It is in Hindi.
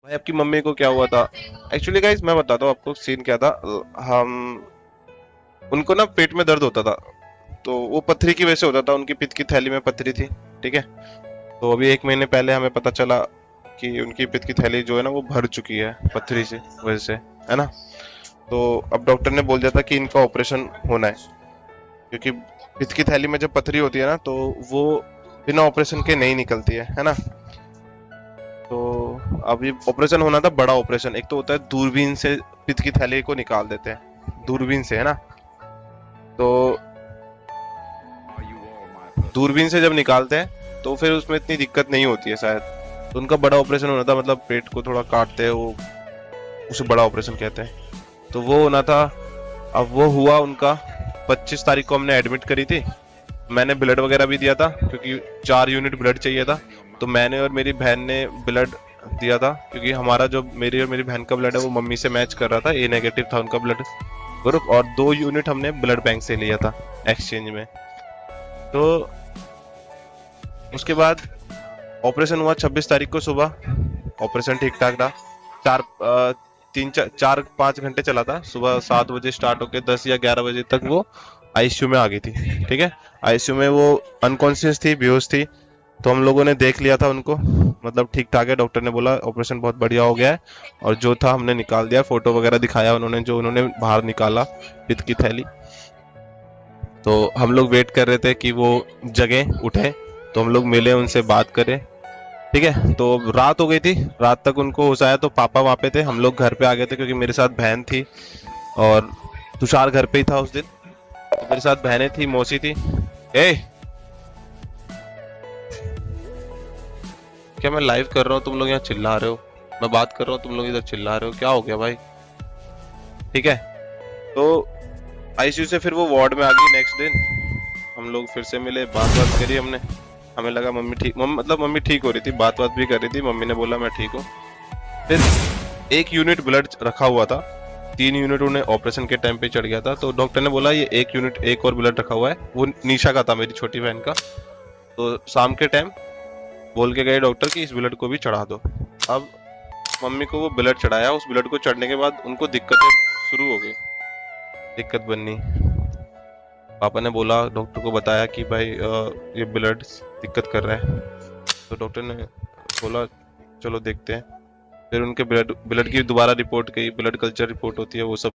भाई आपकी मम्मी को क्या हुआ था? एक्चुअली गाइस मैं बताता हूँ आपको सीन क्या था। हम उनको ना पेट में दर्द होता था, तो वो पथरी की वजह से होता था। उनकी पित्त की थैली में पथरी थी। ठीक है। तो अभी 1 महीने पहले हमें पता चला कि उनकी पित्त की थैली जो है ना वो भर चुकी है पथरी से वजह से, है ना। तो अब डॉक्टर ने बोल दिया था कि इनका ऑपरेशन होना है, क्योंकि पित्त की थैली में जब पथरी होती है ना तो वो बिना ऑपरेशन के नहीं निकलती है ना। तो अभी ऑपरेशन होना था, बड़ा ऑपरेशन। एक तो होता है दूरबीन से पित्त की थैली को निकाल देते हैं, दूरबीन से, है ना। तो दूरबीन से जब निकालते हैं तो फिर उसमें इतनी दिक्कत नहीं होती है शायद। तो उनका बड़ा ऑपरेशन होना था, मतलब पेट को थोड़ा काटते हैं वो, उसे बड़ा ऑपरेशन कहते हैं। तो वो होना था। अब वो हुआ उनका। 25 तारीख को हमने एडमिट करी थी। मैंने ब्लड वगैरह भी दिया था, क्योंकि 4 यूनिट ब्लड चाहिए था। तो मैंने और मेरी बहन ने ब्लड दिया था, क्योंकि हमारा जो मेरी और मेरी बहन का ब्लड है वो मम्मी से मैच कर रहा था, ए नेगेटिव था उनका ब्लड ग्रुप। और 2 यूनिट हमने ब्लड बैंक से लिया था एक्सचेंज में। तो उसके बाद ऑपरेशन हुआ 26 तारीख को सुबह। ऑपरेशन ठीक ठाक रहा। चार तीन चार 5 घंटे चला था। सुबह 7 बजे स्टार्ट होके 10 या 11 बजे तक वो आईसीयू में आ गई थी। ठीक है। आईसीयू में वो अनकॉन्शियस थी, बेहोश थी। तो हम लोगों ने देख लिया था उनको, मतलब ठीक ठाक है। डॉक्टर ने बोला ऑपरेशन बहुत बढ़िया हो गया है, और जो था हमने निकाल दिया। फोटो वगैरह दिखाया उन्होंने, जो उन्होंने बाहर निकाला पित्त की थैली। तो हम लोग वेट कर रहे थे कि वो जगें, उठे, तो हम लोग मिले, उनसे बात करें। ठीक है। तो रात हो गई थी। रात तक उनको होश आया तो पापा वहाँ पे थे, हम लोग घर पे आ गए थे, क्योंकि मेरे साथ बहन थी और तुषार घर पे ही था उस दिन। तो मेरे साथ बहनें थी, मौसी थी। ए, क्या मैं लाइव कर रहा हूँ, तुम लोग यहाँ चिल्ला रहे हो? मैं बात कर रहा हूँ, तुम लोग इधर चिल्ला रहे हो, क्या हो गया भाई? ठीक है। तो आईसीयू से फिर वो वार्ड में आ गई नेक्स्ट दिन। हम लोग फिर से मिले, बात बात करी हमने। हमें लगा मम्मी ठीक, मतलब मम्मी ठीक हो रही थी, बात बात भी कर रही थी। मम्मी ने बोला मैं ठीक हूँ। फिर 1 यूनिट ब्लड रखा हुआ था। 3 यूनिट उन्हें ऑपरेशन के टाइम पे चढ़ गया था। तो डॉक्टर ने बोला ये 1 यूनिट एक और ब्लड रखा हुआ है, वो निशा का था, मेरी छोटी बहन का। तो शाम के टाइम बोल के गए डॉक्टर कि इस ब्लड को भी चढ़ा दो। अब मम्मी को वो ब्लड चढ़ाया। उस ब्लड को चढ़ने के बाद उनको दिक्कतें शुरू हो गई, दिक्कत बननी। पापा ने बोला, डॉक्टर को बताया कि भाई ये ब्लड दिक्कत कर रहा है। तो डॉक्टर ने बोला चलो देखते हैं। फिर उनके ब्लड ब्लड की दोबारा रिपोर्ट गई, ब्लड कल्चर रिपोर्ट होती है वो सब